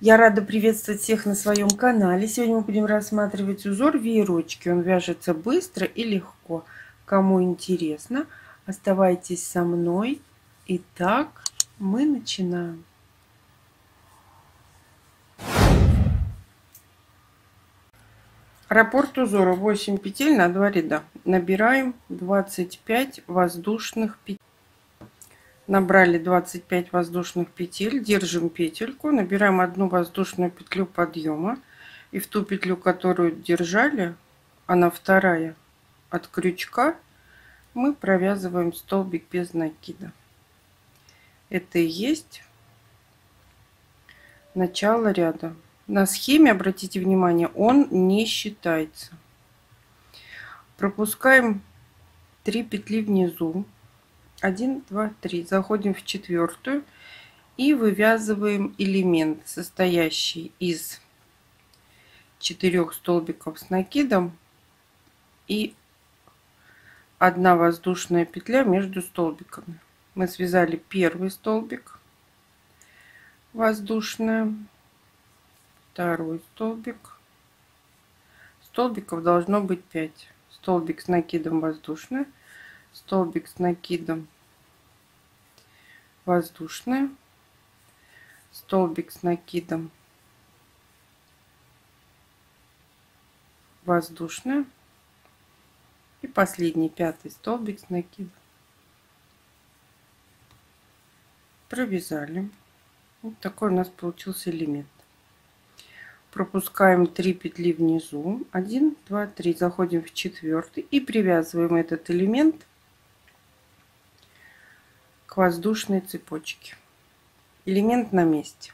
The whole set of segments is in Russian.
Я рада приветствовать всех на своем канале. Сегодня мы будем рассматривать узор веерочки. Он вяжется быстро и легко. Кому интересно, оставайтесь со мной. Итак, мы начинаем. Раппорт узора: 8 петель на 2 ряда. Набираем 25 воздушных петель. Набрали 25 воздушных петель, держим петельку, набираем одну воздушную петлю подъема, и в ту петлю, которую держали, она вторая от крючка, мы провязываем столбик без накида. Это и есть начало ряда. На схеме, обратите внимание, он не считается. Пропускаем 3 петли внизу. 1, 2, 3. Заходим в четвертую и вывязываем элемент, состоящий из 4 столбиков с накидом и 1 воздушная петля между столбиками. Мы связали первый столбик, воздушная, второй столбик. Столбиков должно быть 5. Столбик с накидом, воздушная, столбик с накидом, воздушная, столбик с накидом, воздушная и последний, 5-й столбик с накидом. Провязали. Вот такой у нас получился элемент. Пропускаем 3 петли внизу. 1, 2, 3. Заходим в четвертый и привязываем этот элемент к воздушной цепочке. Элемент на месте.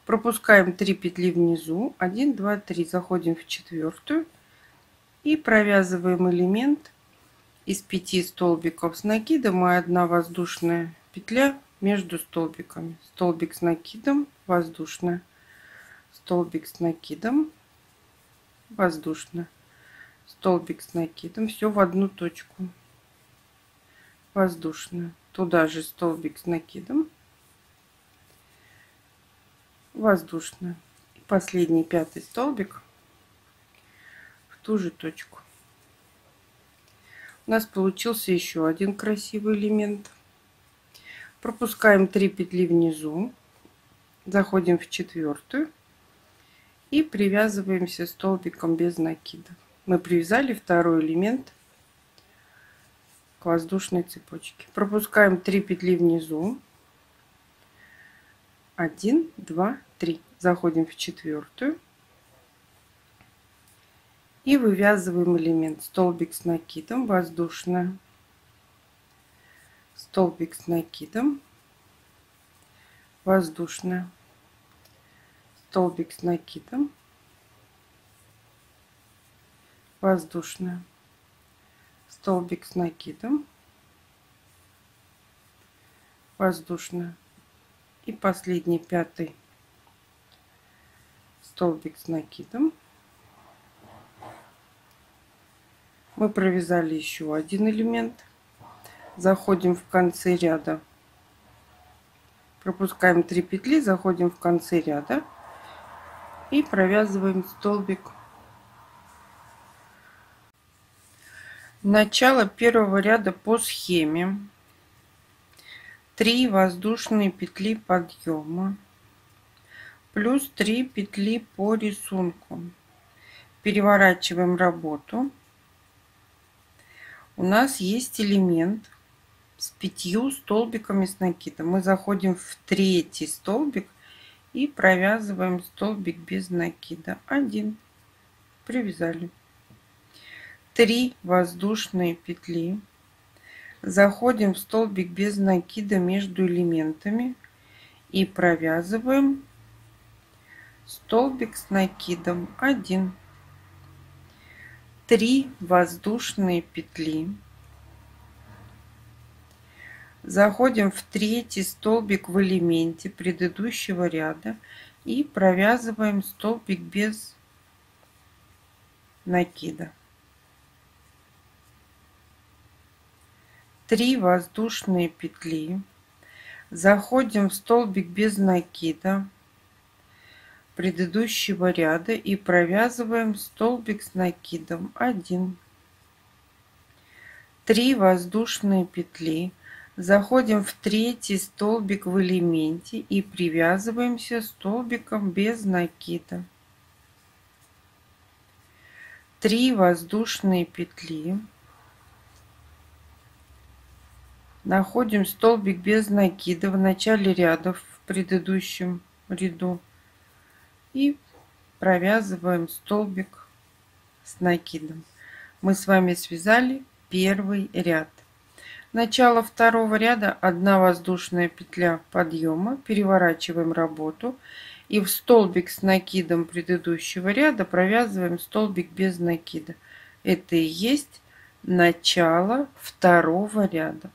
Пропускаем 3 петли внизу. 1, 2, 3. Заходим в четвертую и провязываем элемент из 5 столбиков с накидом и 1 воздушная петля между столбиками. Столбик с накидом, воздушная, столбик с накидом, воздушная, столбик с накидом. Все в одну точку. Воздушная. Туда же столбик с накидом, воздушная. И последний, 5-й столбик в ту же точку. У нас получился еще один красивый элемент. Пропускаем 3 петли внизу, заходим в четвертую и привязываемся столбиком без накида. Мы привязали второй элемент к воздушной цепочке. Пропускаем 3 петли внизу. 1, 2, 3. Заходим в четвертую и вывязываем элемент столбик с накидом, воздушная, столбик с накидом, воздушная, столбик с накидом, воздушная, столбик с накидом, воздушная и последний, 5-й столбик с накидом. Мы провязали еще один элемент. Заходим в конце ряда, пропускаем 3 петли, заходим в конце ряда и провязываем столбик. Начало первого ряда по схеме. 3 воздушные петли подъема плюс 3 петли по рисунку. Переворачиваем работу. У нас есть элемент с 5 столбиками с накидом. Мы заходим в 3-й столбик и провязываем столбик без накида. 1. Привязали. 3 воздушные петли. Заходим в столбик без накида между элементами и провязываем столбик с накидом. 1. 3 воздушные петли. Заходим в 3-й столбик в элементе предыдущего ряда и провязываем столбик без накида. 3 воздушные петли. Заходим в столбик без накида, предыдущего ряда и провязываем столбик с накидом 1. 3 воздушные петли. Заходим в третий столбик в элементе и привязываемся столбиком без накида. 3 воздушные петли. Находим столбик без накида в начале ряда в предыдущем ряду и провязываем столбик с накидом. Мы с вами связали первый ряд. Начало второго ряда: 1 воздушная петля подъема, переворачиваем работу и в столбик с накидом предыдущего ряда провязываем столбик без накида. Это и есть начало второго ряда.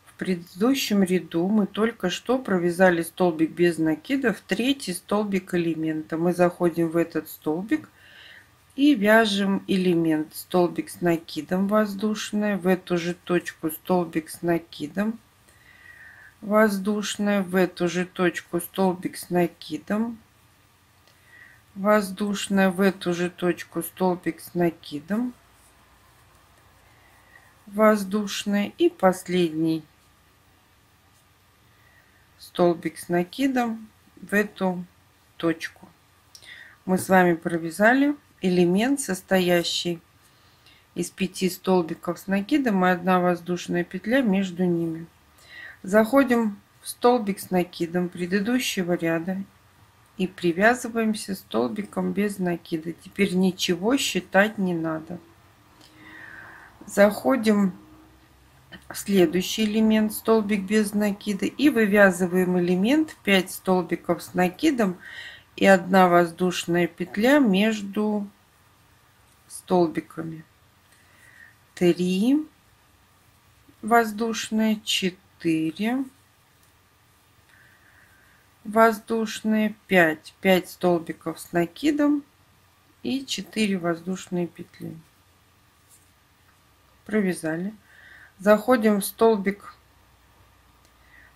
В предыдущем ряду мы только что провязали столбик без накида в третий столбик элемента. Мы заходим в этот столбик и вяжем элемент: столбик с накидом воздушная, в эту же точку столбик с накидом воздушная, в эту же точку столбик с накидом воздушная, в эту же точку столбик с накидом воздушная и последний столбик с накидом в эту точку. Мы с вами провязали элемент, состоящий из 5 столбиков с накидом и 1 воздушная петля между ними. Заходим в столбик с накидом предыдущего ряда и привязываемся столбиком без накида. Теперь ничего считать не надо. Заходим в следующий элемент, столбик без накида, и вывязываем элемент 5 столбиков с накидом и 1 воздушная петля между столбиками. 3 воздушные, 4 воздушные, 5 столбиков с накидом и 4 воздушные петли. Провязали. Заходим в столбик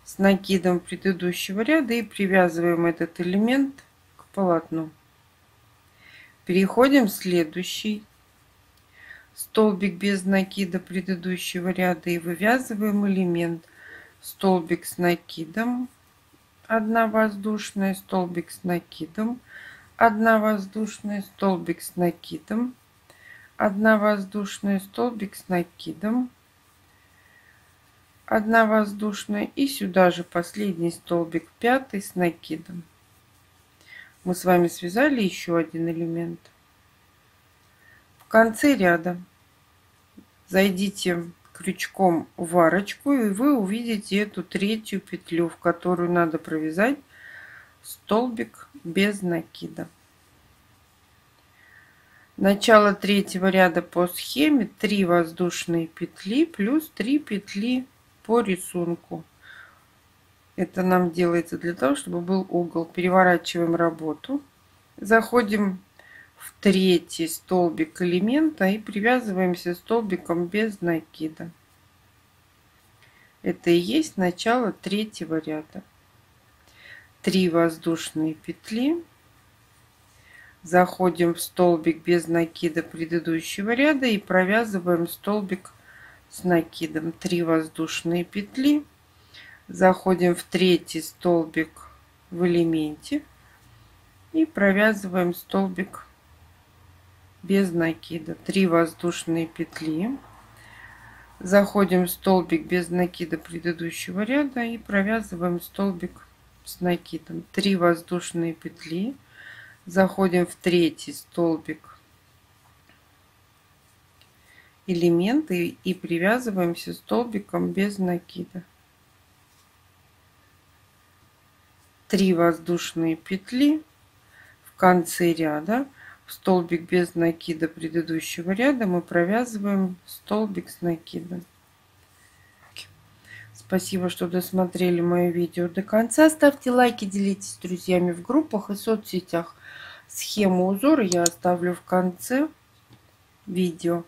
с накидом предыдущего ряда и привязываем этот элемент к полотну. Переходим в следующий столбик без накида предыдущего ряда и вывязываем элемент: столбик с накидом, 1 воздушная, столбик с накидом, 1 воздушная, столбик с накидом, 1 воздушная, столбик с накидом, 1 воздушная и сюда же последний столбик 5 с накидом. Мы с вами связали еще один элемент. В конце ряда зайдите крючком в арочку и вы увидите эту третью петлю, в которую надо провязать столбик без накида. Начало третьего ряда по схеме: 3 воздушные петли плюс 3 петли по рисунку. Это нам делается для того, чтобы был угол. Переворачиваем работу, заходим в третий столбик элемента и привязываемся столбиком без накида. Это и есть начало третьего ряда. 3 воздушные петли, заходим в столбик без накида предыдущего ряда и провязываем столбик с накидом. 3 воздушные петли, заходим в третий столбик в элементе и провязываем столбик без накида. 3 воздушные петли, заходим в столбик без накида предыдущего ряда и провязываем столбик с накидом. 3 воздушные петли, заходим в третий столбик элементы и привязываемся столбиком без накида. 3 воздушные петли, в конце ряда в столбик без накида предыдущего ряда мы провязываем столбик с накидом. Спасибо, что досмотрели мое видео до конца. Ставьте лайки, делитесь с друзьями в группах и соцсетях. Схему узора я оставлю в конце видео.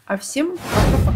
А всем пока!